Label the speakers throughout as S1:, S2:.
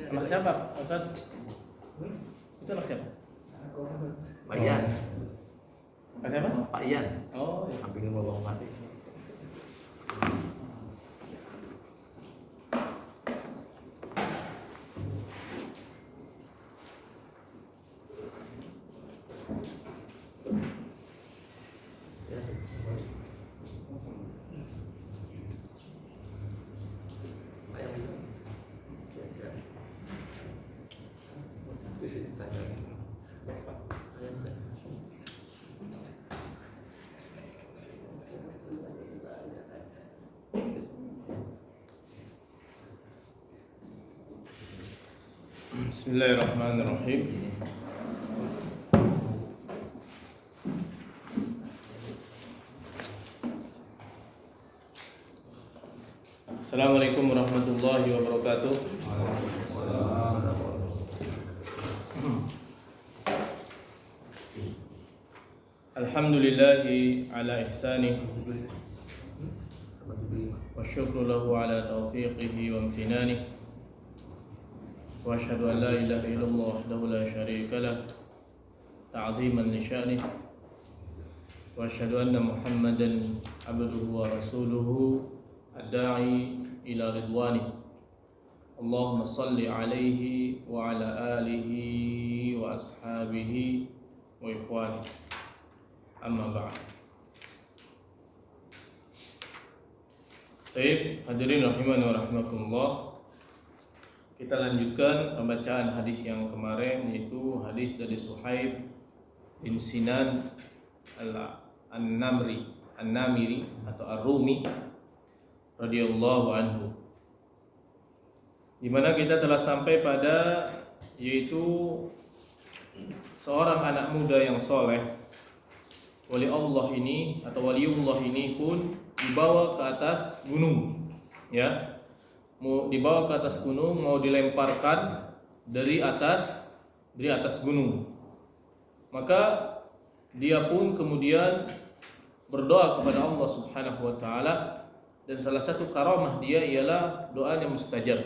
S1: Anak siapa, Ustaz? Itu anak siapa?
S2: Pak Ian.
S1: Anak siapa?
S2: Pak Ian.
S1: Oh, iya.
S2: Samping rumah Bang Mati.
S1: Bismillahirrahmanirrahim. Assalamualaikum warahmatullahi wabarakatuh. Alhamdulillahi ala ihsanih wa syukru lahu ala taufiqihi wa amtinanih. Wa asyhadu an la ilaha illallah wahdahu la syarika lah ta'ziman li sya'nih. Wa asyhadu anna Muhammadan abduhu wa rasuluhu ad-da'i ila ridwanih. Allahumma salli alaihi wa ala alihi wa ashabihi wa ikhwani. Amma ba'd. Baik, hadirin rahimani wa rahmakumullah. Kita lanjutkan pembacaan hadis yang kemarin, yaitu hadis dari Suhaib bin Sinan An-Namiri atau Ar-Rumi radhiyallahu anhu, di mana kita telah sampai pada yaitu seorang anak muda yang soleh. Wali Allah ini atau waliullah ini pun dibawa ke atas gunung, ya, mau dibawa ke atas gunung, mau dilemparkan dari atas gunung. Maka dia pun kemudian berdoa kepada Allah Subhanahu wa taala, dan salah satu karamah dia ialah doanya mustajab.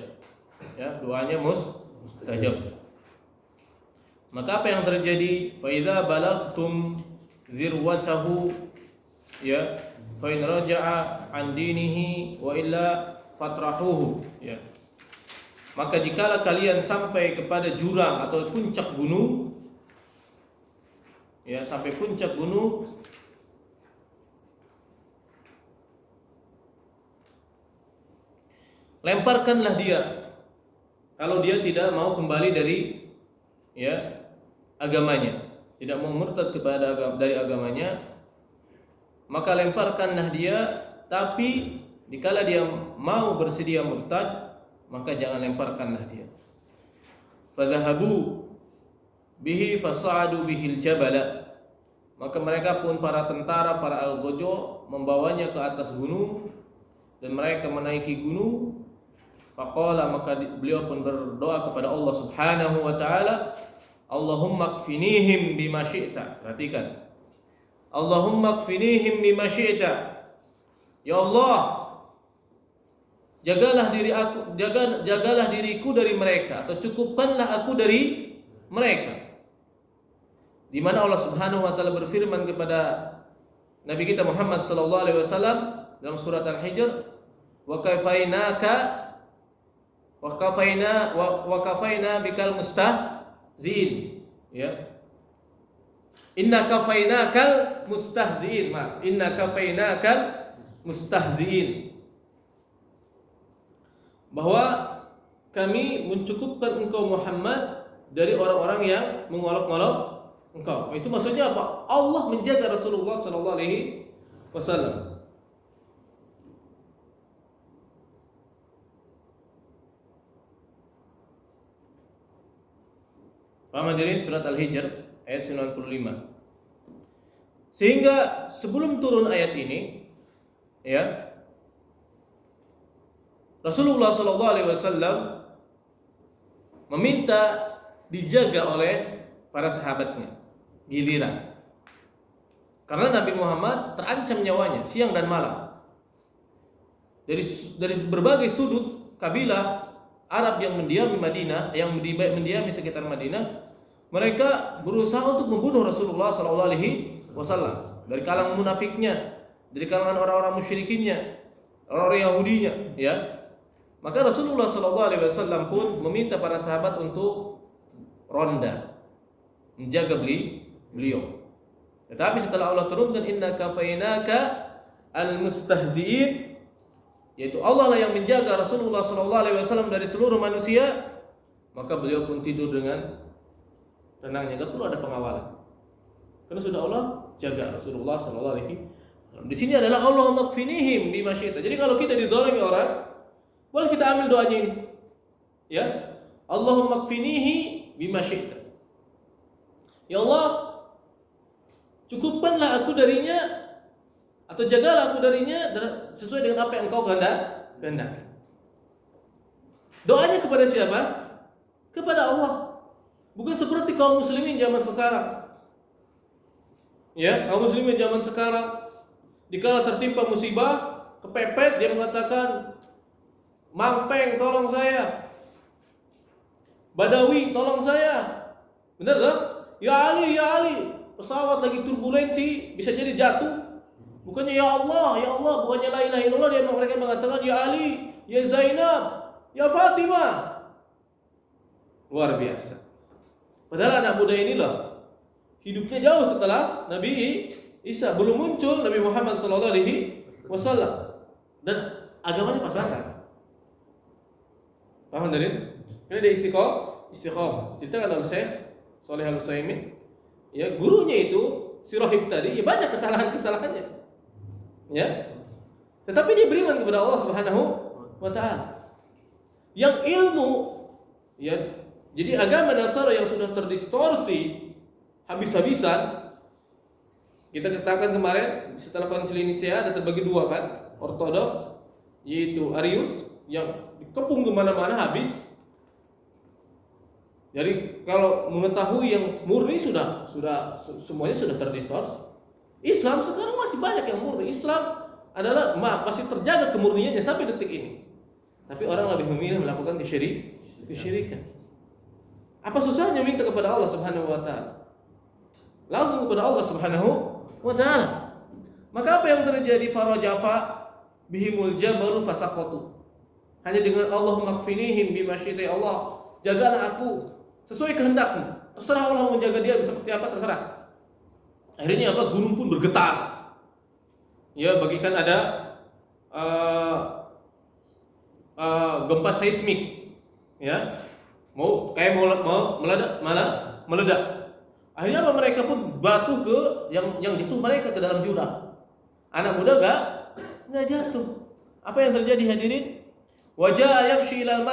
S1: Ya, doanya mustajab. Maka apa yang terjadi? Fa idza balagtum zirwatahu, ya, fa in raja'a an dinihi wa illa fatrahuhu, ya. Maka jikalau kalian sampai kepada jurang atau puncak gunung, ya, sampai puncak gunung, lemparkanlah dia. Kalau dia tidak mau kembali dari, ya, agamanya, tidak mau murtad dari agamanya, maka lemparkanlah dia. Tapi dikala dia mau bersedia murtad, maka jangan lemparkanlah dia. Fadhahabu bihi fasa'adu bihil jabala. Maka mereka pun para tentara, para algojo, membawanya ke atas gunung, dan mereka menaiki gunung. Faqala, maka beliau pun berdoa kepada Allah Subhanahu wa taala, Allahumma kfinihim bima syi'ta. Perhatikan, Allahumma kfinihim bima syi'ta. Ya Allah, jagalah diriku dari mereka, atau cukupkanlah aku dari mereka. Di mana Allah Subhanahu wa taala berfirman kepada Nabi kita Muhammad sallallahu alaihi wasallam dalam surat Al-Hijr, wa kafaina bikal mustahziin, ya. Inna kafainakal mustahziin. Bahwa kami mencukupkan engkau Muhammad dari orang-orang yang mengolok-olok engkau. Itu maksudnya apa? Allah menjaga Rasulullah sallallahu alaihi wasallam. Paham hadirin? Surat Al-Hijr ayat 95. Sehingga sebelum turun ayat ini, ya, Rasulullah SAW meminta dijaga oleh para sahabatnya giliran, karena Nabi Muhammad terancam nyawanya siang dan malam dari berbagai sudut kabilah Arab yang mendiami Madinah, yang mendiami sekitar Madinah, mereka berusaha untuk membunuh Rasulullah sallallahu alaihi wasallam dari kalangan munafiknya, dari kalangan orang-orang musyrikinnya, orang-orang Yahudinya, ya. Maka Rasulullah sallallahu alaihi wasallam pun meminta para sahabat untuk ronda, menjaga beliau. Tetapi setelah Allah turunkan inna kafainaka al-mustahzi'in, yaitu Allah lah yang menjaga Rasulullah sallallahu alaihi wasallam dari seluruh manusia, maka beliau pun tidur dengan tenangnya, enggak perlu ada pengawalan. Karena sudah Allah jaga Rasulullah sallallahu alaihi wasallam. Di sini adalah Allah makfinihim bima syi'ta. Jadi kalau kita dizalimi orang, boleh kita ambil doanya ini. Ya. Allahumma kfinihi bima syi'ta. Ya Allah, cukupkanlah aku darinya, atau jagalah aku darinya sesuai dengan apa yang Engkau kehendaki. Doanya kepada siapa? Kepada Allah. Bukan seperti kaum muslimin zaman sekarang. Ya, kaum muslimin zaman sekarang dikala tertimpa musibah, kepepet, dia mengatakan, Mang Peng tolong saya, Badawi tolong saya. Benar tak? Ya Ali, pesawat lagi turbulensi, bisa jadi jatuh. Bukannya ya Allah, bukannya la ilaha illallah, mereka mengatakan ya Ali, ya Zainab, ya Fatimah. Luar biasa. Padahal anak muda inilah hidupnya jauh setelah Nabi Isa, belum muncul Nabi Muhammad sallallahu alaihi wasallam, dan agamanya pas-pasan. Paham dari? Karena dia istiqomah. Ceritakan oleh Syekh Shalih Al-Utsaimin, ya, gurunya itu si Rohib tadi, ya banyak kesalahannya. Ya. Tetapi dia beriman kepada Allah Subhanahu wa taala. Yang ilmu, ya, jadi agama Nasara yang sudah terdistorsi habis-habisan, kita katakan kemarin setelah Konsili Nicea ada terbagi dua kan, Ortodoks yaitu Arius yang dikepung kemana-mana habis. Jadi kalau mengetahui yang murni sudah semuanya sudah terdistorsi. Islam sekarang masih banyak yang murni. Islam adalah masih terjaga kemurniannya sampai detik ini. Tapi orang lebih memilih melakukan kesyirikan. Apa susahnya minta kepada Allah Subhanahu wa taala? Langsung kepada Allah Subhanahu wa taala. Maka apa yang terjadi? Farajafa bihimul jabaru fasaqatu. Hanya dengan Allahumma kfinihim bima syi'ta, Allah, jagalah aku sesuai kehendakmu. Terserah Allah mau jaga dia seperti apa, terserah. Akhirnya apa? Gunung pun bergetar. Ya, bagikan ada gempa seismik. Ya. Mau meledak. Akhirnya apa? Mereka pun batu ke yang jatuh mereka ke dalam jurang. Anak muda enggak jatuh. Apa yang terjadi hadirin? Wajah yamshi ilal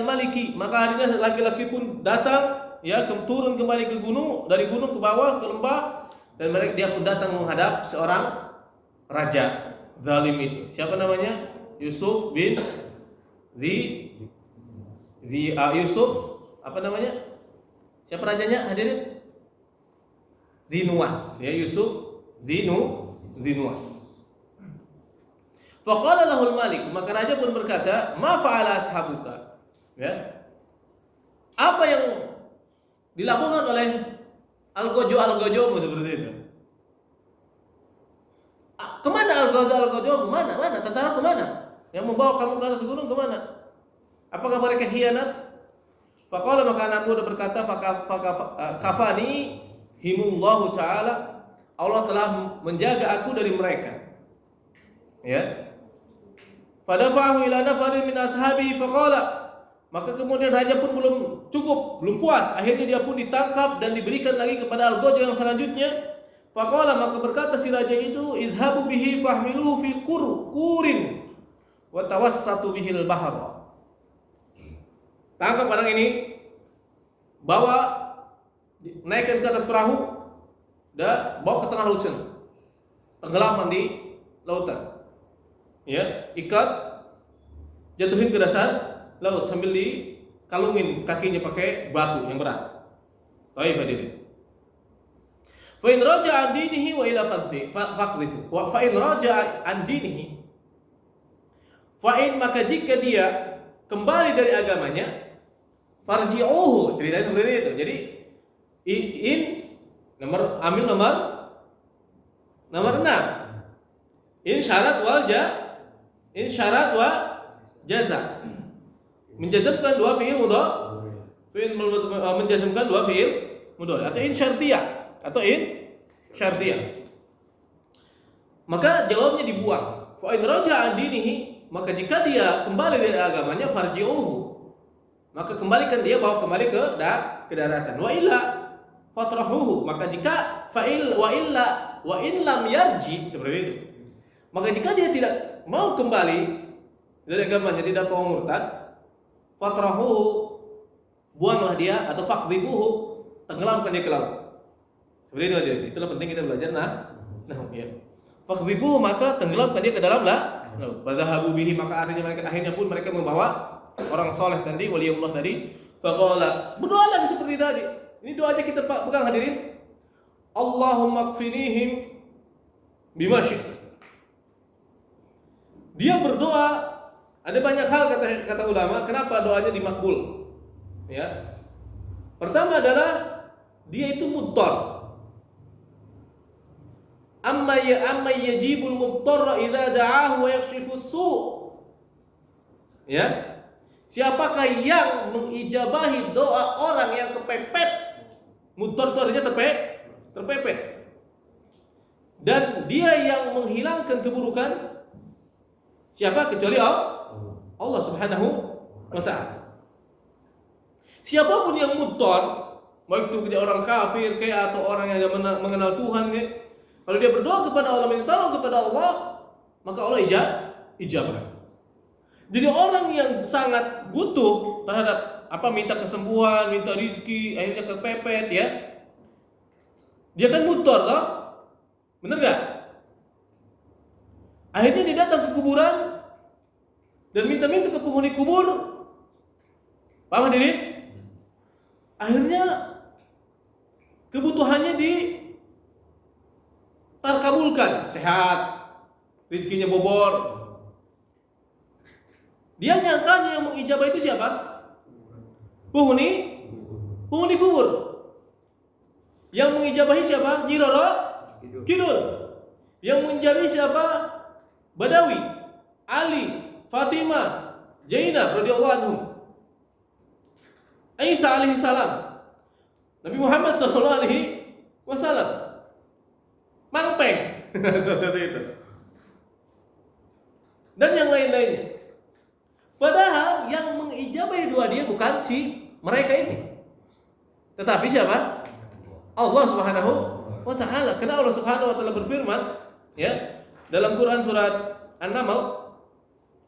S1: maliki, maka akhirnya laki-laki pun datang, ya, turun kembali ke gunung, dari gunung ke bawah ke lembah, dan dia pun datang menghadap seorang raja zalim itu. Siapa namanya? Yusuf bin Yusuf, apa namanya? Siapa rajanya hadirin? Zinuwas, ya, Yusuf Zinuwas. Faqala lahul malik, maka raja pun berkata, ma fa'ala ashabuka, ya, apa yang dilakukan oleh algojo-algojomu seperti itu? Kemana algojo-algojomu? Mana? Tentara kemana? Yang membawa kamu ke atas gunung kemana? Apakah mereka khianat? Faqala, maka anak muda berkata, kafani himullahu ta'ala, Allah telah menjaga aku dari mereka. Ya. Fadafahu ila nafarin min ashabi faqala, maka kemudian raja pun belum puas, akhirnya dia pun ditangkap dan diberikan lagi kepada algojo yang selanjutnya. Faqala, maka berkata si raja itu, idhabu bihi fahmiluhu fi kurin wa tawassatu bihil bahr. Tangkap orang ini, bawa, naikkan ke atas perahu, dan bawa ke tengah lautan, tenggelamkan di lautan. Ya, ikat, jatuhin ke dasar laut sambil dikalungin kakinya pakai batu yang berat. Baik hadirin. Fa in raja'a an dinihi wa ila faqdhifu. Fa in raja'a an dinihi, fa in, maka jika dia kembali dari agamanya, farji'uhu, ceritanya seperti itu. Jadi amil nomor 6. In syarat wa jaza. Menjazmkan dua fiil mudhari. Menjazmkan dua fiil mudhari atau in syartiyah. Maka jawabnya dibuang. Fa in raja'a dinihi, maka jika dia kembali dari agamanya, farji'uhu, maka kembalikan dia, bawa kembali ke daratan. Wa illa fatrahuhu, maka jika wa in lam yarji, seperti itu. Maka jika dia tidak mau kembali dari agamanya, tidak mau murtad, fatrahuhu, buanglah dia, atau faqdhifuhu, tenggelamkan dia ke laut. Seperti itu aja. Itulah penting kita belajar ya. Faqdhifuhu, maka tenggelamkan dia ke dalam laut. Fadhahabu bihi, maka akhirnya pun mereka membawa orang soleh tadi, waliullah tadi. Faqala, berdoa lagi seperti tadi. Ini doa aja kita pegang hadirin. Allahumma kfinihim bima syi'ta. Dia berdoa, ada banyak hal kata ulama, kenapa doanya dimakbul? Ya. Pertama adalah dia itu mudtar. Amma yajibul mudtarra idza da'ahu wa yakshifu su'. Ya. Siapakah yang mengijabahi doa orang yang kepepet? Mudtar itu artinya terpepet. Dan dia yang menghilangkan keburukan, siapa kecuali Allah Subhanahu wa ta'ala. Siapapun yang mudtar, baik itu dia orang kafir kayak atau orang yang tidak mengenal Tuhan kayak, kalau dia berdoa kepada Allah, minta tolong kepada Allah, maka Allah ijabah. Jadi orang yang sangat butuh terhadap minta kesembuhan, minta rizki, akhirnya kepepet ya, dia kan mudtar toh, bener gak? Akhirnya dia datang ke kuburan dan minta-minta ke penghuni kubur. Paham hadirin? Akhirnya kebutuhannya terkabulkan, sehat, rizkinya bobor. Dia nyangkanya yang mengijabah itu siapa? Penghuni kubur. Yang mengijabahi siapa? Nyi Roro Kidul. Yang mengijabahi siapa? Badawi, Ali, Fatimah, Zainab radhiyallahu anhum, Isa alaihi salam, Nabi Muhammad sallallahu alaihi wasallam, Mangpeng, seperti itu. Dan yang lain-lainnya. Padahal yang mengijabahi doa dia bukan mereka ini, tetapi siapa? Allah Subhanahu wa ta'ala. Karena Allah Subhanahu wa ta'ala berfirman ya dalam Quran surat An-Naml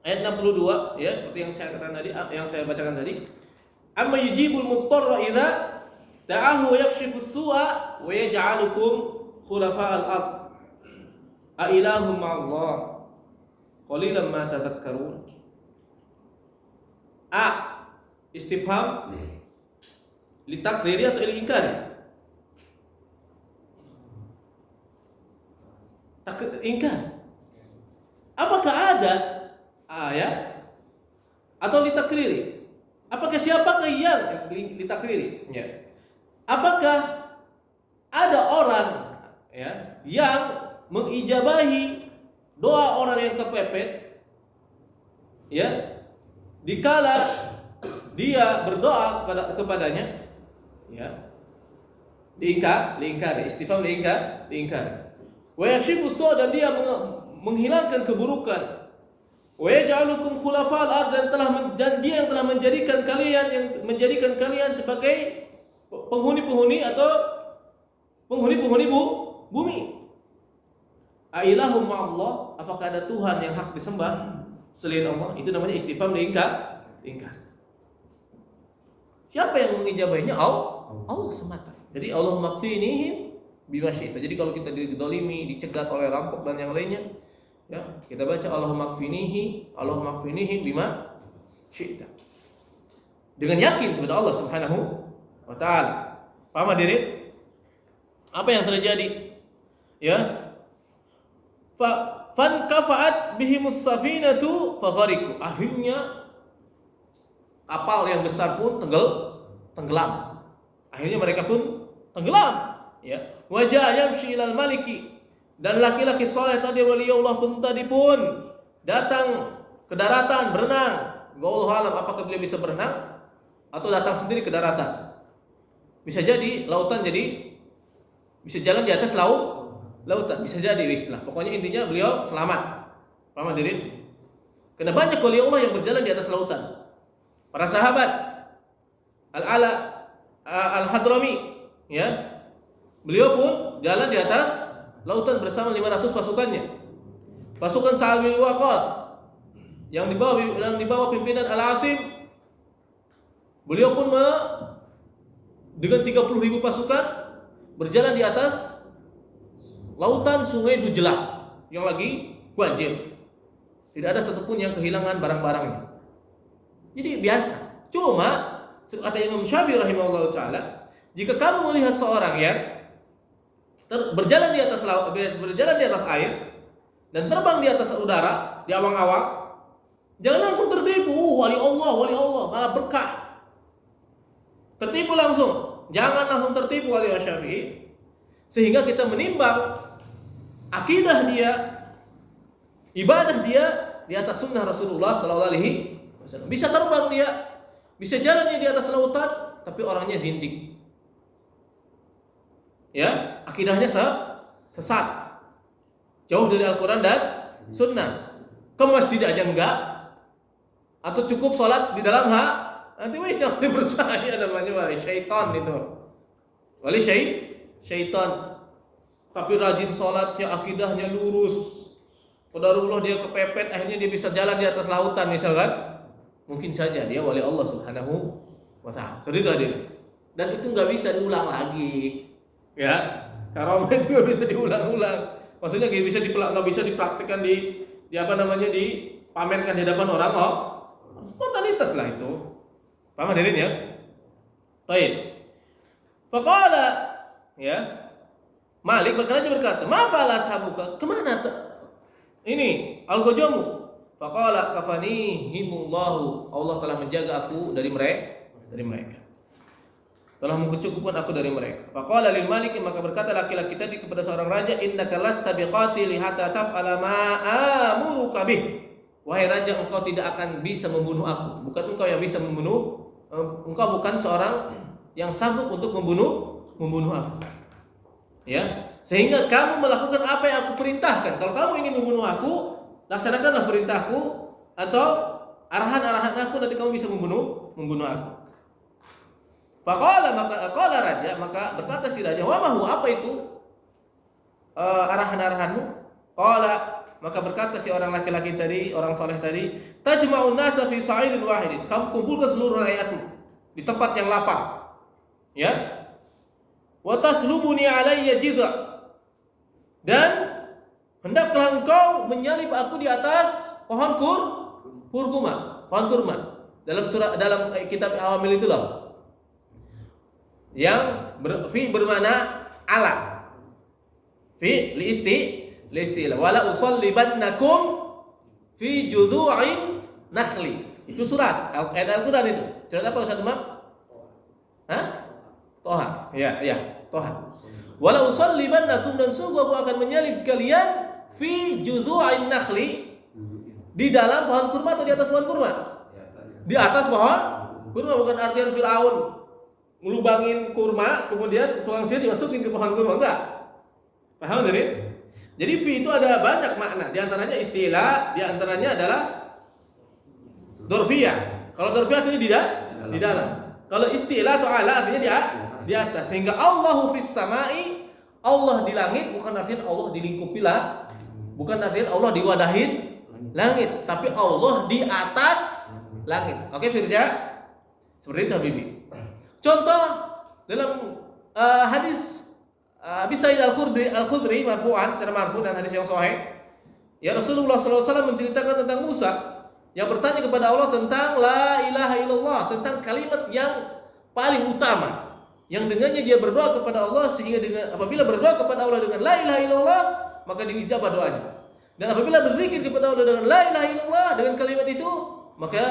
S1: ayat 62 ya, seperti yang saya katakan tadi, yang saya bacakan tadi. Amma yujibul muttarra idza da'ahu wa yakshifu as-su'a wa yaj'alukum khulafa'al ard. A ilahum ma'allah qalilan ma tadhakkarun. Istifham litakriri atau il-inkari? Ingkar. Apakah ada ayat atau litakriri? Apakah siapakah yang litakriri? Ya. Apakah ada orang ya yang mengijabahi doa orang yang kepepet ya dikala dia berdoa kepadanya ya, diingkari, istifham diingkari. Wa yakshifu su', dan dia menghilangkan keburukan. Wa yaj'alukum khulafa'al ard, dan dia yang telah menjadikan kalian sebagai penghuni atau penghuni bumi. Ailahum ma'allah, apakah ada Tuhan yang hak disembah selain Allah? Itu namanya istifham diingkar. Siapa yang mengijabahinya? Allah semata. Jadi Allahumma kfinihim bima syi'ta. Jadi kalau kita didolimi, dicegat oleh rampok dan yang lainnya, ya, kita baca Allahumma kfinihim bima syi'ta. Dengan yakin kepada Allah Subhanahu wa ta'ala. Paham hadirin? Apa yang terjadi? Ya. Fan kafa'at bihimus safinatu faghariqu. Akhirnya kapal yang besar pun tenggelam. Akhirnya mereka pun tenggelam. Ya, wajah yamshi ilal maliki, dan laki-laki soleh tadi waliullah pun datang ke daratan berenang. Wallahu alam apakah beliau bisa berenang atau datang sendiri ke daratan. Bisa jadi lautan, jadi bisa jalan di atas lautan, bisa jadi lah. Pokoknya intinya beliau selamat. Paham hadirin? Karena banyak waliullah yang berjalan di atas lautan. Para sahabat Al-Ala Al-Hadrami, ya. Beliau pun jalan di atas lautan bersama 500 pasukannya. Pasukan Sa'ad bin Waqqas yang dibawa pimpinan Al-Asim, beliau pun dengan 30.000 pasukan berjalan di atas lautan Sungai Dujlah yang lagi banjir. Tidak ada satupun yang kehilangan barang-barangnya. Jadi biasa. Cuma kata Imam Syafi'i rahimahullah taala, jika kamu melihat seorang yang berjalan di atas air dan terbang di atas udara di awang-awang, jangan langsung tertipu. Wali Allah, malah berkah. Tertipu langsung. Jangan langsung tertipu wali Syafi'i, sehingga kita menimbang akidah dia, ibadah dia di atas sunnah Rasulullah sallallahu alaihi wasallam. Bisa terbang dia, bisa jalan di atas lautan, tapi orangnya zindik. Ya, akidahnya sesat. Jauh dari Al-Qur'an dan sunnah. Ke masjid aja enggak, atau cukup sholat di dalam nanti wis jangan dipercaya, namanya wali syaitan itu. Wali syaitan. Tapi rajin sholatnya, akidahnya lurus. Qadarullah dia kepepet, akhirnya dia bisa jalan di atas lautan misalkan. Mungkin saja dia wali Allah Subhanahu wa ta'ala. Seperti itu hadir. Dan itu enggak bisa diulang lagi. Ya, karamah itu enggak bisa diulang-ulang. Maksudnya enggak bisa dipraktikkan dipamerkan di hadapan orang. Spontanitas lah itu. Paham hadirin ya? Baik. Faqala, ya. Malik berkata, "Ma fa'ala ashabuka?" Kemana ini al-gojomu? Faqala kafanihimullahu. Allah telah menjaga aku dari mereka. Telah mencukupikan aku dari mereka. Faqala lil Malik, maka berkata laki-laki tadi kepada seorang raja, "Innaka lasta biqatili hatta taf'ala ma amuruka bih." Wahai raja, engkau tidak akan bisa membunuh aku. Bukan engkau yang bisa membunuh, engkau bukan seorang yang sanggup untuk membunuh aku. Ya, sehingga kamu melakukan apa yang aku perintahkan. Kalau kamu ingin membunuh aku, laksanakanlah perintahku atau arahan-arahan aku, nanti kamu bisa membunuh aku. Faqala raja, maka berkata si raja, "Wa ma huwa, apa itu arahan-arahanmu?" Qala, maka berkata si orang laki-laki tadi, orang saleh tadi, "Tajma'un nasa fi sa'idin wahidin." Kamu kumpulkan seluruh rakyatmu di tempat yang lapang. Ya. Wa taslubuni alayya jidha. Dan hendaklah engkau menyalib aku di atas pohon kurma. Dalam kitab Awamil itulah. Yang fi bermakna ala. Fi li istilah. Wala usallibannakum fi judhu'in nakhli. Itu surat ayat Al-Qur'an itu. Surat apa Ustaz Umar? Toha. Ya, Toha. Wala usallibannakum, dan sungguh aku akan menyalib kalian fi judhu'in nakhli, di dalam pohon kurma atau di atas pohon kurma? Di atas pohon kurma, bukan artian Firaun ngelubangin kurma kemudian tukang sihir dimasukin ke pohon kurma, enggak. Paham dari? Jadi fi itu ada banyak makna, di antaranya istilah, di antaranya adalah dorfiyah. Kalau dorfiyah artinya di dalam. Kalau istilah atau ala artinya di atas. Sehingga Allahu fis samai, Allah di langit, bukan artinya Allah dilingkupi lah, bukan artinya Allah diwadahin langit, tapi Allah di atas langit. Oke, Firza? Seperti itu Habibi. Contoh dalam hadis Abi Sa'id Al-Khudri marfu'an, secara marfu' dan hadis yang sahih, ya Rasulullah SAW menceritakan tentang Musa yang bertanya kepada Allah tentang la ilaha illallah, tentang kalimat yang paling utama, yang dengannya dia berdoa kepada Allah, sehingga apabila berdoa kepada Allah dengan la ilaha illallah, maka diijabah doanya. Dan apabila berzikir kepada Allah dengan la ilaha illallah, dengan kalimat itu, maka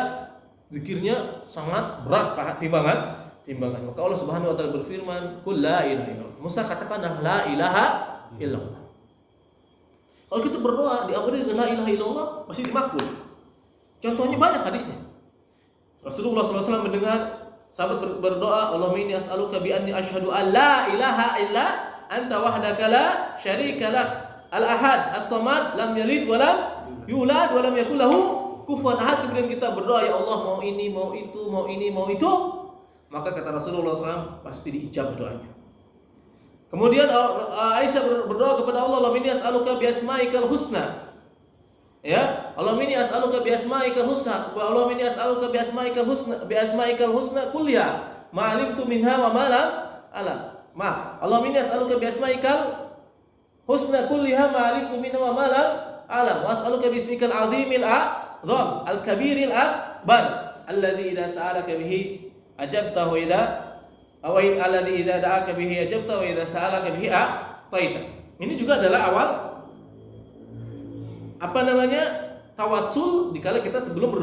S1: zikirnya sangat berat timbangan. Maka Allah Subhanahu wa taala berfirman, "Qul la ilaha illallah." Musa katakanlah la ilaha illallah. Kalau kita berdoa diawali dengan la ilaha illallah pasti dimakbul. Contohnya banyak hadisnya. Rasulullah SAW mendengar sahabat berdoa, "Allahumma inni as'aluka bi anni asyhadu an la ilaha illa anta wahdaka la syarika lak al-ahad as-samad lam yalid wa lam yulad wa lam yakul lahu kufuwan ahad." Kemudian kita berdoa, "Ya Allah, mau ini, mau itu, mau ini, mau itu." Maka kata Rasulullah SAW pasti diijabah doanya. Kemudian Aisyah berdoa kepada Allah, "Allahumma inni as'aluka bi asma'ikal husna." Ya, Allahumma inni as'aluka bi asma'ikal husna, wa Allahumma inni as'aluka bi asma'ikal husna kulliha, ma 'alimtu minha wa ma lam alam. Allahumma inni as'aluka bi asma'ikal husna kulliha, ma 'alimtu minha wa ma lam alam. Wa as'aluka bi ismikal 'azimil a'zam, al-kabiril akbar, alladzi idza sa'alaka bihi ajabta wa idza alladzi idza da'aka bihi ajabta wa idza sa'alaka bihi a'taita. Ini juga adalah awal tawassul dikala kita sebelum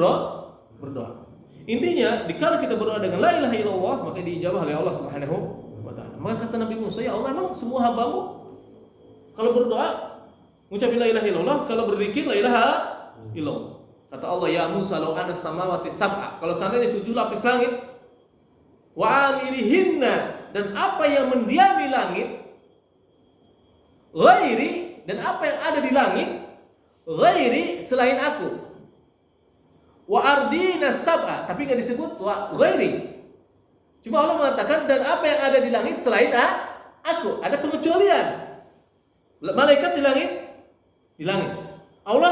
S1: berdoa. Intinya dikala kita berdoa dengan la ilaha illallah maka diijabah oleh Allah Subhanahu wa taala. Maka kata Nabi Musa, "Ya Allah, memang semua hambamu kalau berdoa mengucapkan la ilaha illallah, kalau berzikir la ilaha illallah." Kata Allah, "Ya Musa, law ana samawati sab'a." Kalau seandainya 7 lapis langit, wa amirihinna, dan apa yang mendiami langit, ghairi, dan apa yang ada di langit, ghairi, selain aku, wa ardina sab'a, tapi enggak disebut wa ghairi. Cuma Allah mengatakan dan apa yang ada di langit selain aku. Ada pengecualian. Malaikat di langit. Allah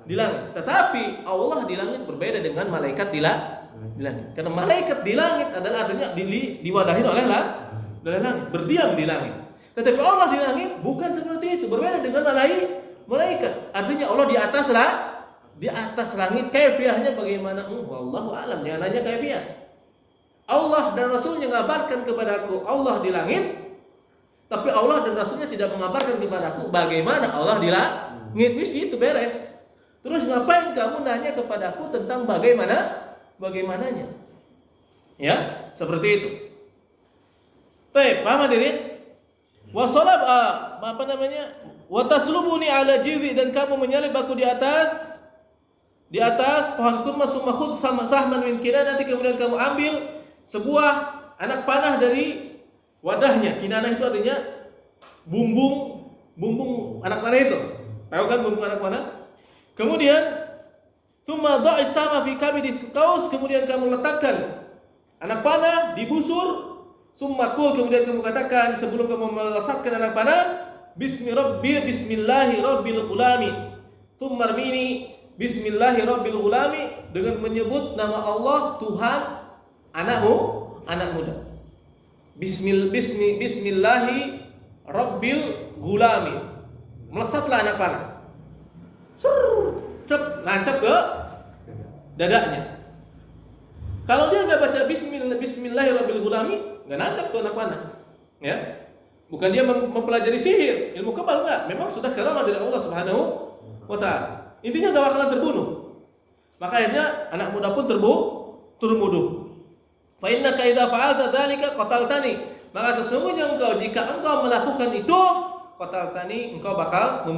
S1: di langit. Tetapi Allah di langit berbeda dengan malaikat di langit. Karena malaikat di langit adalah artinya diwadahi oleh langit, berdiam di langit. Tetapi Allah di langit bukan seperti itu, berbeda dengan malaikat. Artinya Allah di atas langit. Kaifiahnya bagaimana? Wallahu a'lam. Jangan nanya kaifiah. Allah dan Rasulnya mengabarkan kepadaku Allah di langit, tapi Allah dan Rasulnya tidak mengabarkan kepadaku bagaimana Allah di langit. Wis itu beres. Terus ngapain kamu nanya kepadaku tentang bagaimananya? Ya, seperti itu. Paham hadirin? Wa salab wa taslubuni ala jidhi, dan kamu menyalib aku di atas pohon kurma, summa khudh sahman min kinanati, kemudian kamu ambil sebuah anak panah dari wadahnya. Kinanah itu artinya bumbung anak panah itu. Tahu kan bumbung anak panah? Kemudian summa dha'i sama fi kabidis qaus, kemudian kamu letakkan anak panah di busur. Summa qul, kemudian kamu katakan sebelum kamu melesatkan anak panah, bismillahi rabbil ghulami. Tsumma rmini bismillahi rabbil ghulami, dengan menyebut nama Allah Tuhan anak muda. Bismillahi rabbil ghulami. Melesatlah anak panah. Nancap ke dadanya. Kalau dia enggak baca bismillahi rabbil ghulami, enggak nancap tuh anak panah. Ya. Bukan dia mempelajari sihir, ilmu kebal enggak. Memang sudah karamah dari Allah Subhanahu wa taala. Intinya enggak bakalan terbunuh. Maka akhirnya anak muda pun terbunuh. Fa innaka idza fa'alta dzalika qataltani. Maka sesungguhnya jika engkau melakukan itu, qataltani, engkau bakal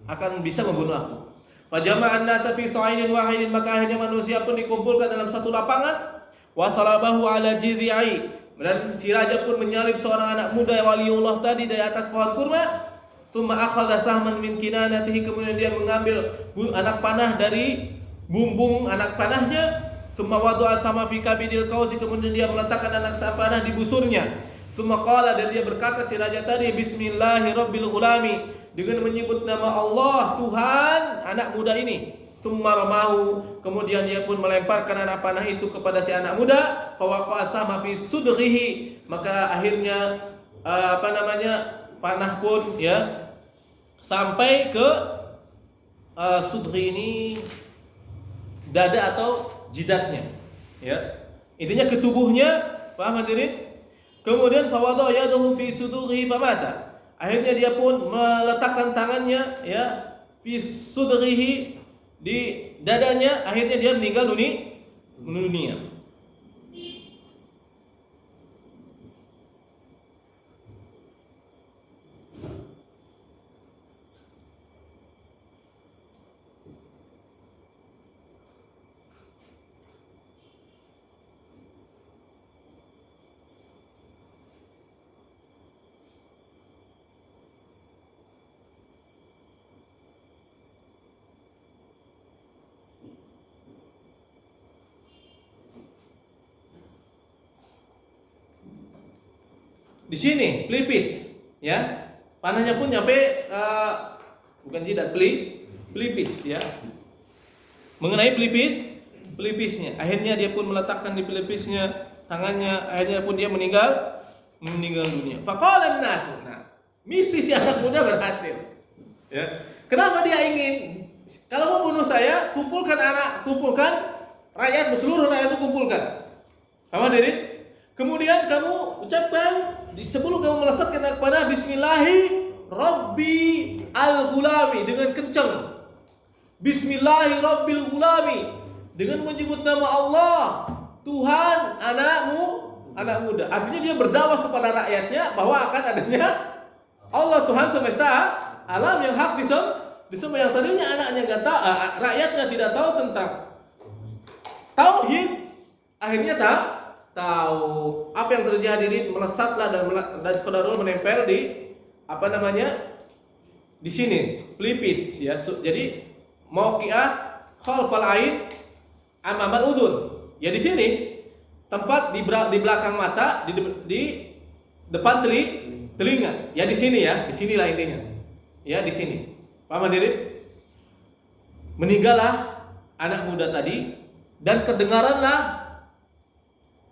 S1: akan bisa membunuh aku. Fa jama'an nasa fi sa'idin wahidin, maka akhirnya manusia pun dikumpulkan dalam satu lapangan. Wa salabahu ala jidhi'i, dan si raja pun menyalib seorang anak muda waliullah tadi dari atas pohon kurma. Tsumma akhadha sahman min kinanatihi, kemudian dia mengambil anak panah dari bumbung anak panahnya. Tsumma wada'a sama fi kabidil qausi, kemudian dia meletakkan anak panah di busurnya. Tsumma qala, dan dia berkata si raja tadi, bismillahirabbil ghulami, dengan menyebut nama Allah Tuhan anak muda ini. Tsumma ramahu, kemudian dia pun melemparkan anak panah itu kepada si anak muda. Fa waqa'a sama fi sudghihi, maka akhirnya panah pun ya sampai ke sudghi ini dada atau jidatnya, ya. Intinya ke tubuhnya, paham hadirin? Kemudian fa wada'a yadahu fi sudghihi famata. Akhirnya dia pun meletakkan tangannya ya fi sudghihi, di dadanya, akhirnya dia meninggal mendunia. Di sini pelipis, ya, panahnya pun nyampe bukan jidat, pelipis, ya. Mengenai pelipisnya, akhirnya dia pun meletakkan di pelipisnya tangannya, akhirnya pun dia meninggal dunia. Faqala an-nas, nah, misi si anak muda berhasil, ya. Kenapa dia ingin? Kalau mau bunuh saya, kumpulkan rakyat, seluruh rakyat itu kumpulkan. Paham diri? Kemudian kamu ucapkan sebelum kamu melesatkan kepada Bismillahi Rabbi al-Ghulami dengan kencang. Bismillahi Rabbil Ghulami dengan menyebut nama Allah Tuhan anak muda. Artinya dia berdakwah kepada rakyatnya bahwa akan adanya Allah Tuhan semesta alam yang hak disembah. Yang tadinya anaknya enggak tahu, rakyatnya tidak tahu tentang tauhid, akhirnya tahu apa yang terjadi, ini melesatlah dan qadarul menempel di di sini pelipis, ya. Jadi mauqi'ah khalfal ain amamal udhun, ya, di sini tempat di belakang mata, di depan telinga, ya, di sini, ya, disinilah intinya, ya, di sini. Paham hadirin? Meninggallah anak muda tadi dan kedengaranlah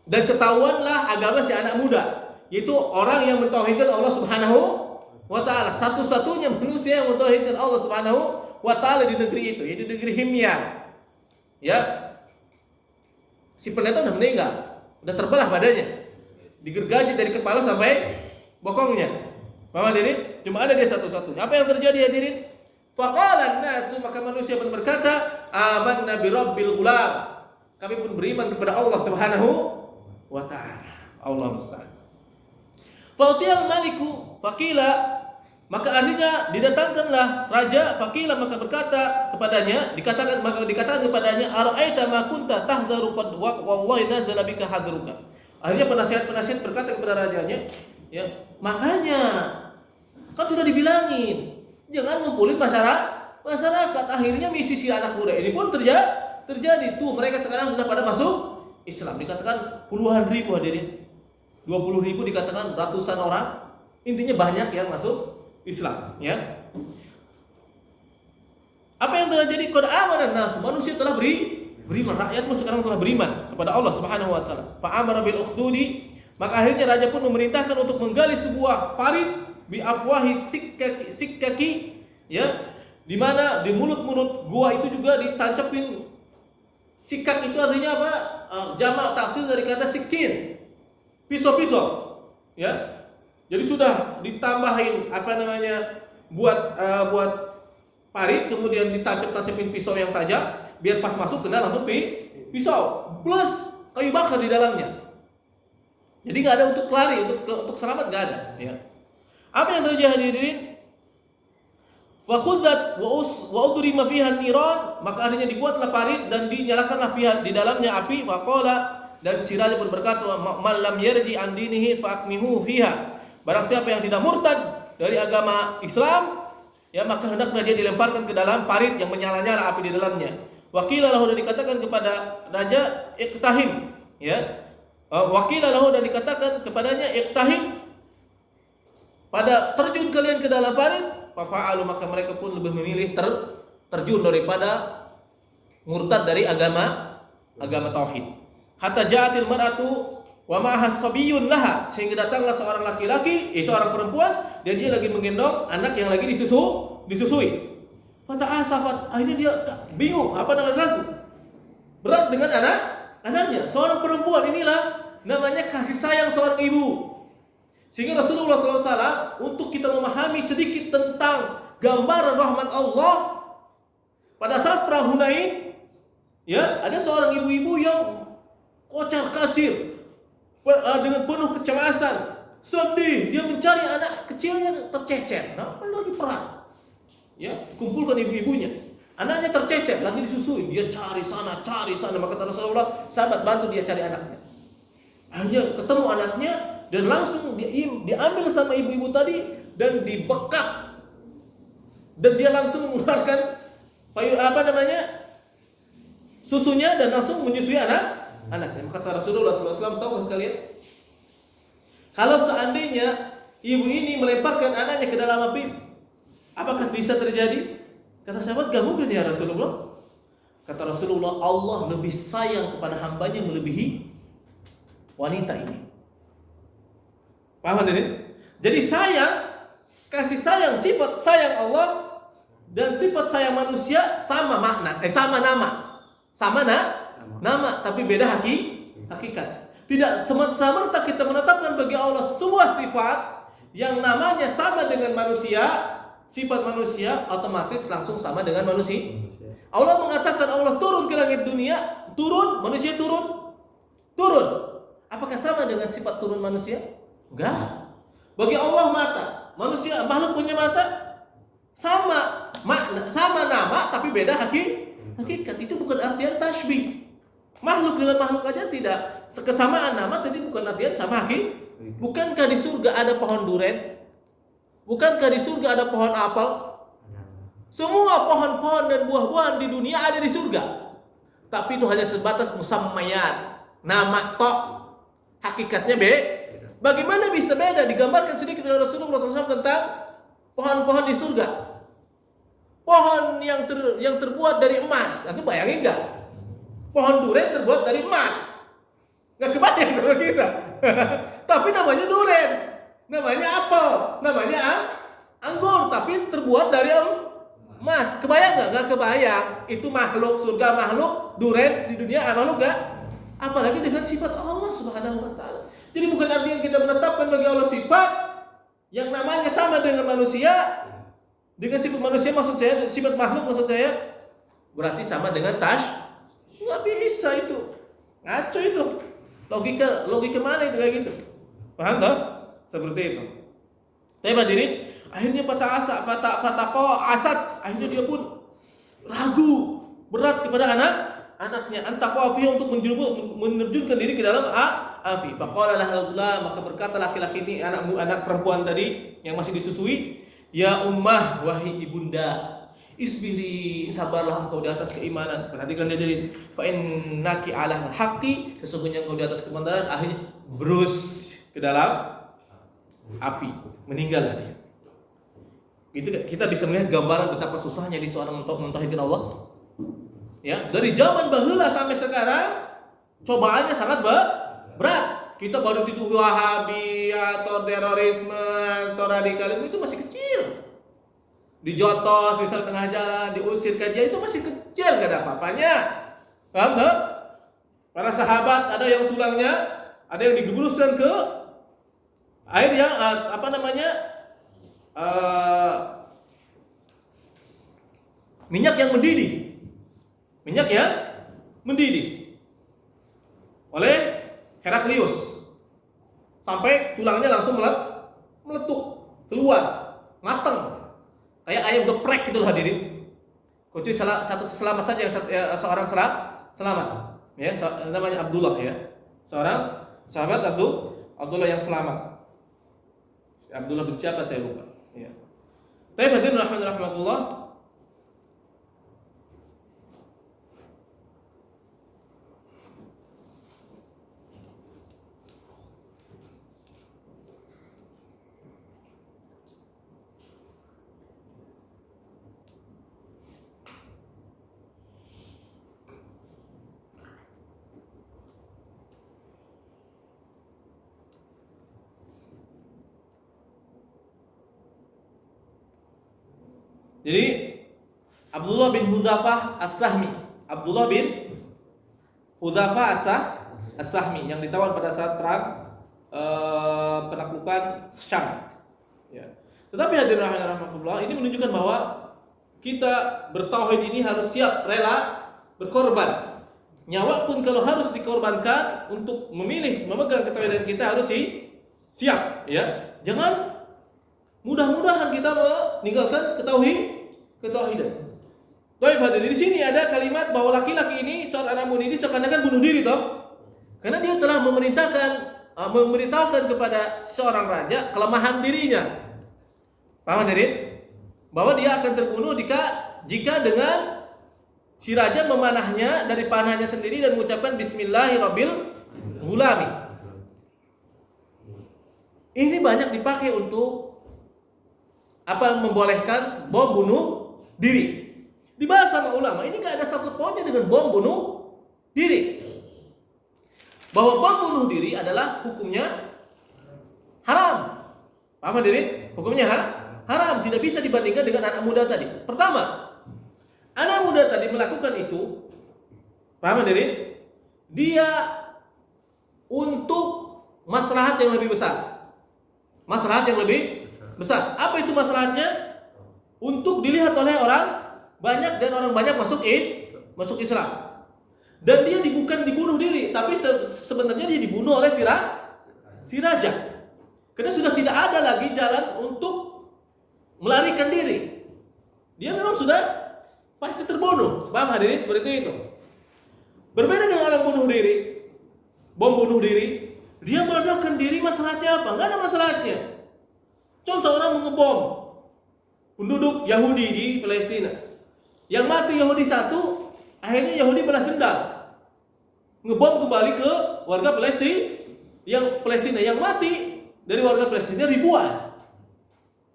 S1: dan ketahuanlah agama si anak muda, yaitu orang yang mentauhidkan Allah Subhanahu wa taala, satu-satunya manusia yang mentauhidkan Allah Subhanahu wa taala di negeri itu, yaitu negeri Himyar. Ya. Si pendeta sudah meninggal, sudah terbelah badannya. Digergaji dari kepala sampai bokongnya. Paham hadirin? Cuma ada dia satu-satunya. Apa yang terjadi hadirin? Faqala an-nasu, maka manusia pun berkata, amanna bi rabbil ghulam. Kami pun beriman kepada Allah Subhanahu wa ta'ala. Allah musta'an. Fautiyal maliku faqila, maka akhirnya didatangkanlah raja. Faqila, maka dikatakan kepadanya, ara'aita ma kunta tahdharu qad wallahi nazala bika hadruka. Akhirnya penasihat berkata kepada rajanya, ya, makanya kan sudah dibilangin jangan ngumpulin masyarakat. Akhirnya misi si anak muda ini pun terjadi tuh, mereka sekarang sudah pada masuk Islam, dikatakan puluhan ribu hadirin, 20.000 dikatakan ratusan orang, intinya banyak yang masuk Islam, ya. Apa yang terjadi? Qad amana nas, manusia telah beriman, rakyatmu sekarang telah beriman kepada Allah Subhanahu wa taala. Fa amara bil ukhdudi, maka akhirnya raja pun memerintahkan untuk menggali sebuah parit bi afwahi sikkaki, ya, di mana di mulut-mulut gua itu juga ditancapin. Sikak itu artinya apa? Jamak taksir dari kata sikin, pisau-pisau, ya. Jadi sudah ditambahin buat parit, kemudian ditancap-tancapin pisau yang tajam biar pas masuk kena langsung pisau plus kayu bakar di dalamnya. Jadi nggak ada untuk lari, untuk selamat nggak ada, ya. Apa yang terjadi hadirin? Wa khuddat wa udrima fiha niran, maka akhirnya dibuatlah parit dan dinyalakanlah di dalamnya api. Faqala, dan si raja pun berkata, man lam yarji an dinihi fa'akmihu fiha, barang siapa yang tidak murtad dari agama Islam, ya, maka hendaklah dia dilemparkan ke dalam parit yang menyala-nyala api di dalamnya. Wakila lahu, dan dikatakan kepada raja, iqtahim, ya. Wakila lahu, dan dikatakan kepadanya, iqtahim, pada terjun kalian ke dalam parit. Fafa'alu, maka mereka pun lebih memilih terjun daripada murtad dari agama tauhid. Hatta ja'atil mar'atu wa ma'ahas sabiyyun laha, sehingga datanglah seorang seorang perempuan, dan dia lagi menggendong anak yang lagi disusui. Fata'asafat, akhirnya dia bingung, ragu, berat dengan anaknya. Seorang perempuan inilah namanya kasih sayang seorang ibu. Sehingga Rasulullah SAW, untuk kita memahami sedikit tentang gambaran rahmat Allah pada saat perang Hunain, Ya, ada seorang ibu-ibu yang kocar-kacir dengan penuh kecemasan, sedih, dia mencari anak kecilnya tercecer. Nah, lagi perang. Ya, kumpulkan ibu-ibunya. Anaknya tercecer, lagi disusui. Dia cari sana. Maka kata Rasulullah, sahabat bantu dia cari anaknya. Akhirnya ketemu anaknya dan langsung diambil sama ibu-ibu tadi dan dibekap. Dan dia langsung mengeluarkan susunya dan langsung menyusui anaknya. Maka kata Rasulullah SAW, tahu kalian? Kalau seandainya ibu ini melemparkan anaknya ke dalam api, apakah bisa terjadi? Kata sahabat, gak mungkin ya Rasulullah. Kata Rasulullah, Allah lebih sayang kepada hambanya melebihi wanita ini. Paham ini? Jadi kasih sayang, sifat sayang Allah dan sifat sayang manusia sama makna, sama nama. Nama, tapi beda hakikat. Tidak semerta-merta kita menetapkan bagi Allah sebuah sifat yang namanya sama dengan manusia, sifat manusia otomatis langsung sama dengan manusia. Allah mengatakan Allah turun ke langit dunia, manusia turun. Apakah sama dengan sifat turun manusia? Enggak. Bagi Allah mata, manusia makhluk punya mata, sama makna, sama nama tapi beda hakikat. Itu bukan artian tasbih. Makhluk dengan makhluk aja tidak kesamaan nama, jadi bukan artian sama hakikat. Bukankah di surga ada pohon duren? Bukankah di surga ada pohon apel? Semua pohon-pohon dan buah-buahan di dunia ada di surga. Tapi itu hanya sebatas musammayat, nama tok. Hakikatnya bagaimana bisa beda? Digambarkan sedikit oleh Rasulullah SAW tentang pohon-pohon di surga. Pohon yang terbuat dari emas. Nanti bayangin nggak? Pohon duren terbuat dari emas. Nggak kebayang sama kita. Tapi namanya duren, namanya apel, namanya anggur. Tapi terbuat dari emas. Kebayang nggak? Nggak kebayang. Itu makhluk surga, makhluk duren di dunia makhluk nggak? Apalagi dengan sifat Allah Subhanahu wa taala. Jadi bukan artinya kita menetapkan bagi Allah sifat yang namanya sama dengan manusia. Dengan sifat manusia maksud saya, sifat makhluk maksud saya, berarti sama dengan nggak bisa itu. Ngaco itu. Logika mana itu kayak gitu? Paham tak? Seperti itu. Tapi hadirin, akhirnya akhirnya dia pun ragu, berat kepada anaknya, antaqafi untuk menerjunkan diri ke dalam api. Faqala lahul ghulam, maka berkata laki-laki ini, anak perempuan tadi yang masih disusui, ya ummah, wahai ibunda, isbiri, sabarlah engkau di atas keimanan. Perhatikan dia jadi, fa innaki ala haqqi, sesungguhnya engkau di atas kebenaran. Akhirnya brus ke dalam api, meninggallah dia. Itu kita bisa melihat gambaran betapa susahnya di seorang untuk mentauhidkan Allah. Ya, dari zaman baheula sampai sekarang cobaannya sangat berat. Kita baru dituduh Wahabi atau terorisme atau radikalisme itu masih kecil. Dijotos misal tengah jalan, diusir kajian itu masih kecil, gak ada apa-apanya. Paham tak? Para sahabat ada yang tulangnya, ada yang digebruskan ke air yang minyak yang mendidih oleh Heraklius sampai tulangnya langsung meletup keluar matang kayak ayam geprek gitu loh hadirin. Kunci satu selamat saja seorang selamat ya, namanya Abdullah ya, seorang sahabat Abdullah yang selamat. Abdullah bin siapa saya lupa ya. Tapi hadirin rahmatullah. Jadi Abdullah bin Hudzafah As-Sahmi, Abdullah bin Hudzafah As-Sahmi yang ditawan pada saat perang penaklukan Syam. Ya. Tetapi hadirin rahimahullah, ini menunjukkan bahwa kita bertauhid ini harus siap rela berkorban. Nyawa pun kalau harus dikorbankan untuk memilih memegang ketauhidan kita harus siap, ya. Jangan mudah-mudahan kita meninggalkan ketauhidan. Baik, hadirin, di sini ada kalimat bahwa laki-laki ini, seorang anak muda ini seakan-akan bunuh diri toh. Karena dia telah memberitahukan kepada seorang raja kelemahan dirinya. Paham hadirin? Bahwa dia akan terbunuh jika dengan si raja memanahnya dari panahnya sendiri dan mengucapkan Bismillahirrahmanirrahim. Ini banyak dipakai untuk membolehkan bom bunuh diri. Dibahas sama ulama, ini gak ada sangkut pautnya dengan bom bunuh diri. Bahwa bom bunuh diri adalah hukumnya haram. Paham hadirin? Hukumnya haram, tidak bisa dibandingkan dengan anak muda tadi. Pertama, anak muda tadi melakukan itu, paham hadirin? Dia untuk maslahat yang lebih besar. Maslahat yang lebih besar. Apa itu maslahatnya? Untuk dilihat oleh orang banyak dan orang banyak masuk Islam. Dan dia bukan dibunuh diri, tapi sebenarnya dia dibunuh oleh si raja. Karena sudah tidak ada lagi jalan untuk melarikan diri. Dia memang sudah pasti terbunuh. Paham hadirin? Seperti itu. Berbeda dengan orang bunuh diri, bom bunuh diri, dia meledakkan diri, masalahnya apa? Enggak ada masalahnya. Contoh, orang mengebom penduduk Yahudi di Palestina. Yang mati Yahudi satu, akhirnya Yahudi balas dendam, ngebom kembali ke warga Palestina. Yang mati dari warga Palestina ribuan.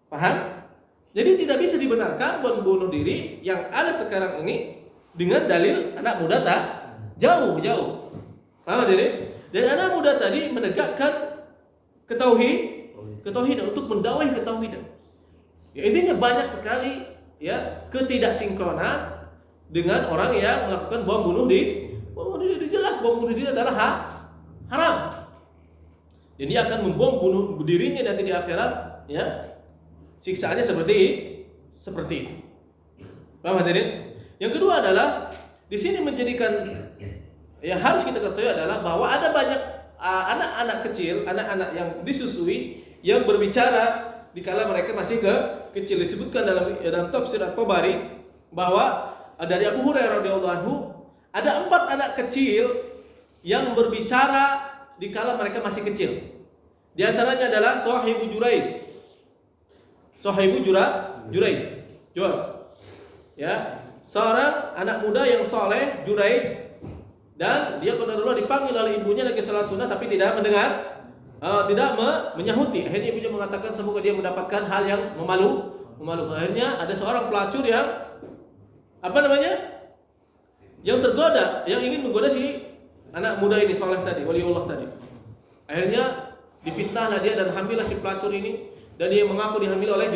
S1: Paham? Jadi tidak bisa dibenarkan bom bunuh diri yang ada sekarang ini dengan dalil anak muda tak jauh. Paham jadi? Dan anak muda tadi menegakkan ketauhidan untuk mendakwai ketauhidan. Ya, intinya banyak sekali ya ketidaksinkronan dengan orang yang melakukan bom bunuh diri. Jelas bom bunuh diri adalah haram. Dan dia akan membom bunuh dirinya nanti di akhirat, ya. Siksaannya seperti itu. Paham hadirin? Yang kedua adalah di sini menjadikan yang harus kita ketahui adalah bahwa ada banyak anak-anak kecil, anak-anak yang disusui yang berbicara dikala mereka masih kecil. Disebutkan dalam tafsir At-Tabari bahwa dari Abu Hurairah radhiyallahu anhu ada 4 anak kecil yang berbicara dikala mereka masih kecil. Di antaranya adalah Sahibu Jurayj. Ya, seorang anak muda yang soleh, Jurayj, dan dia qadarullah dipanggil oleh ibunya lagi salat sunnah tapi tidak mendengar, tidak menyahuti. Akhirnya ibunya mengatakan semoga dia mendapatkan hal yang memalukan. Akhirnya ada seorang pelacur yang yang tergoda, yang ingin menggoda si anak muda ini soleh tadi, waliullah tadi. Akhirnya difitnahlah dia dan hamillah si pelacur ini, dan dia mengaku dihamil oleh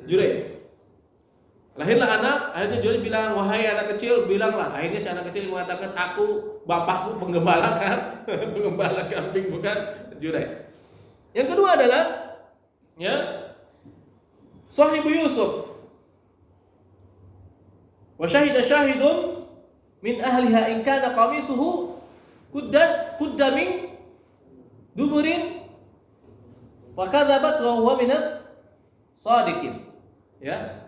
S1: Jurayj. Lahirlah anak, akhirnya Jurayj bilang, wahai anak kecil, bilanglah. Akhirnya si anak kecil mengatakan, bapakku penggembala kambing, bukan Jurayj. Yang kedua adalah ya Sahibu Yusuf. Wa syahida syahidun min ahliha in kana qamisuhu qudda min duburin fa kadzabat wa huwa minas sadiqin. Ya.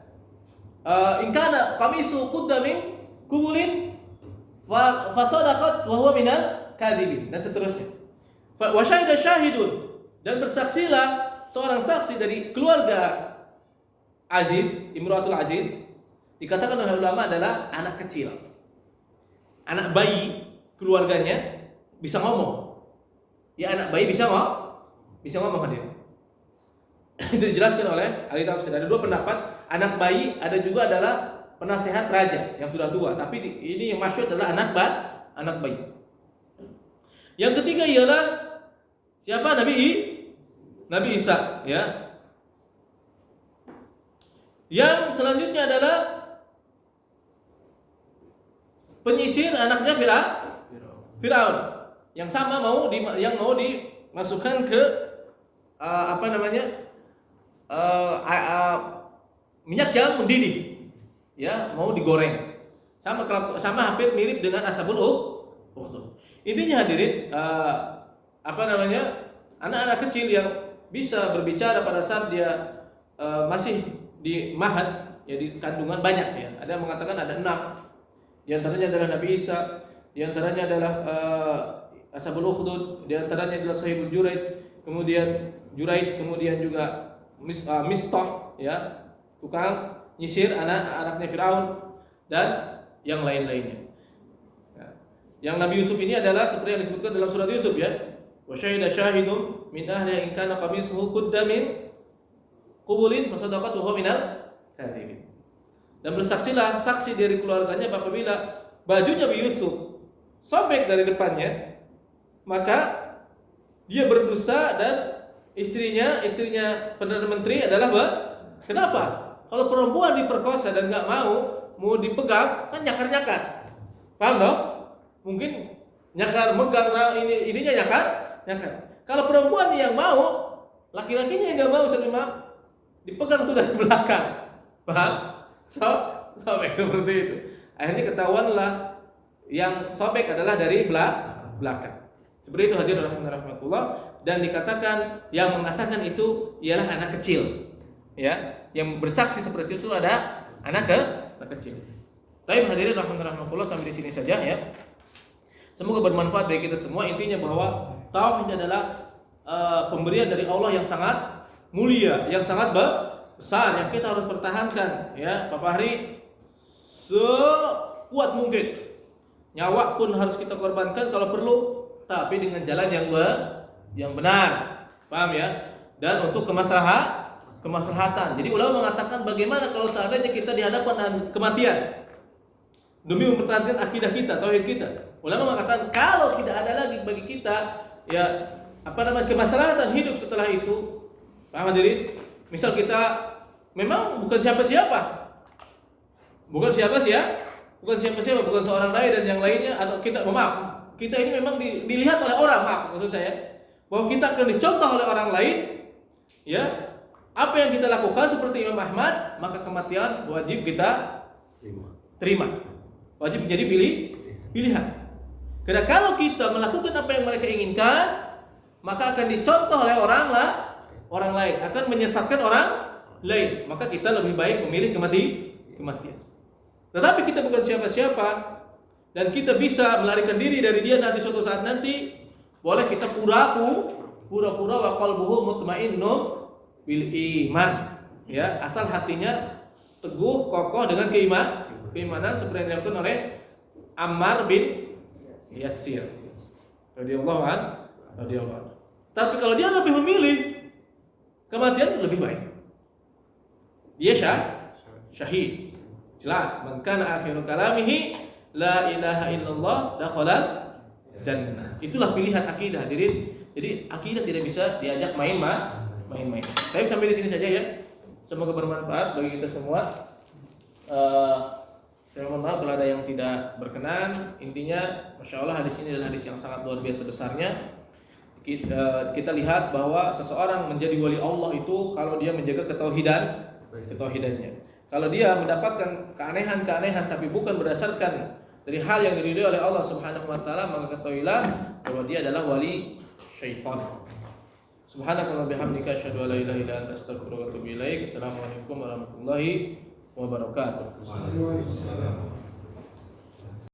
S1: In kana qamisu qudda min kubulin fa sadaqat wa huwa minal kadhibin, dan seterusnya. Wa syahida syahidun, dan bersaksilah seorang saksi dari keluarga Aziz, Imratul Aziz, dikatakan oleh ulama adalah anak kecil. Anak bayi keluarganya bisa ngomong. Ya, anak bayi bisa ngomong hadir. Itu dijelaskan oleh ahli tafsir. Ada 2 pendapat. Anak bayi ada juga adalah penasehat raja yang sudah tua, tapi ini yang masyhur adalah anak bayi. Yang ketiga ialah siapa? Nabi Isa, ya. Yang selanjutnya adalah penyisir anaknya Firaun, yang sama mau dimasukkan ke minyak yang mendidih, ya, mau digoreng. Sama hampir mirip dengan Ashabul ukhdud. Intinya hadirin, anak-anak kecil yang bisa berbicara pada saat dia masih di mahad, ya di kandungan banyak ya. Ada yang mengatakan ada 6. Di antaranya adalah Nabi Isa, di antaranya adalah Ashabul Ukhdud, di antaranya adalah Sahibul Juraij, kemudian juga Mistah ya, tukang nyisir anaknya Firaun dan yang lain-lainnya. Ya. Yang Nabi Yusuf ini adalah seperti yang disebutkan dalam surat Yusuf ya. Wa syahida syahidun min ahli in kana qamisuhu qudda min qubulin fa sadaqatu huwa minal kadhibin. Dan bersaksilah saksi dari keluarganya apabila bajunya Nabi Yusuf sobek dari depannya, maka dia berdusta dan istrinya Perdana Menteri adalah kenapa? Kalau perempuan diperkosa dan nggak mau dipegang, kan nyakar-nyakar. Paham dong? Mungkin nyakar megang ininya nyakar. Kalau perempuan yang mau, laki-lakinya yang nggak mau dipegang tuh dari belakang. Paham? Sobek seperti itu. Akhirnya ketahuanlah yang sobek adalah dari belakang. Seperti itu hadirin rahimakumullah, dan dikatakan yang mengatakan itu ialah anak kecil. Ya, yang bersaksi seperti itu ada anak kecil. Baik hadirin rahimakumullah, sampai di sini saja ya. Semoga bermanfaat bagi kita semua. Intinya bahwa tauhid adalah pemberian dari Allah yang sangat mulia, yang sangat besar, yang kita harus pertahankan ya. Pak Fahri, sekuat mungkin nyawa pun harus kita korbankan kalau perlu, tapi dengan jalan yang benar, paham ya? Dan untuk kemaslahatan. Jadi ulama mengatakan bagaimana kalau seandainya kita dihadapkan dengan kematian demi mempertahankan akidah kita, tauhid kita. Ulama mengatakan kalau tidak ada lagi bagi kita ya kemaslahatan hidup setelah itu, paham hadirin? Misal kita memang bukan siapa-siapa, bukan seorang lain dan yang lainnya, atau kita ini memang dilihat oleh orang, maksud saya bahwa kita akan dicontoh oleh orang lain ya. Apa yang kita lakukan seperti Imam Ahmad, maka kematian wajib kita terima, wajib menjadi pilihan. Karena kalau kita melakukan apa yang mereka inginkan, maka akan dicontoh oleh orang lain, akan menyesatkan orang lain, maka kita lebih baik memilih kematian. Tetapi kita bukan siapa-siapa dan kita bisa melarikan diri dari dia nanti suatu saat nanti, boleh kita pura-pura wa qalbuhu mutmainnun bil iman ya, asal hatinya teguh kokoh dengan keimanan seperti yang dilakukan oleh Ammar bin Yasir radhiyallahu anhu. Tapi kalau dia lebih memilih kematian lebih baik, dia syahid. Jelas, man kana akhiru kalamihi la ilaha illallah dakhalal jannah. Itulah pilihan akidah hadirin. Jadi akidah tidak bisa diajak main-main. Tapi sampai di sini saja ya. Semoga bermanfaat bagi kita semua. Saya mohon maaf kalau ada yang tidak berkenan. Intinya, masya Allah hadis ini adalah hadis yang sangat luar biasa besarnya. Kita lihat bahwa seseorang menjadi wali Allah itu kalau dia menjaga ketauhidannya. Kalau dia mendapatkan keanehan tapi bukan berdasarkan dari hal yang diridhoi oleh Allah Subhanahu wa taala, maka ketahuilah bahwa dia adalah wali syaitan. Subhanakallahumma bihamdika asyhadu an la ilaha illa anta astaghfiruka wa atubu ilaik. Assalamualaikum warahmatullahi wabarakatuh.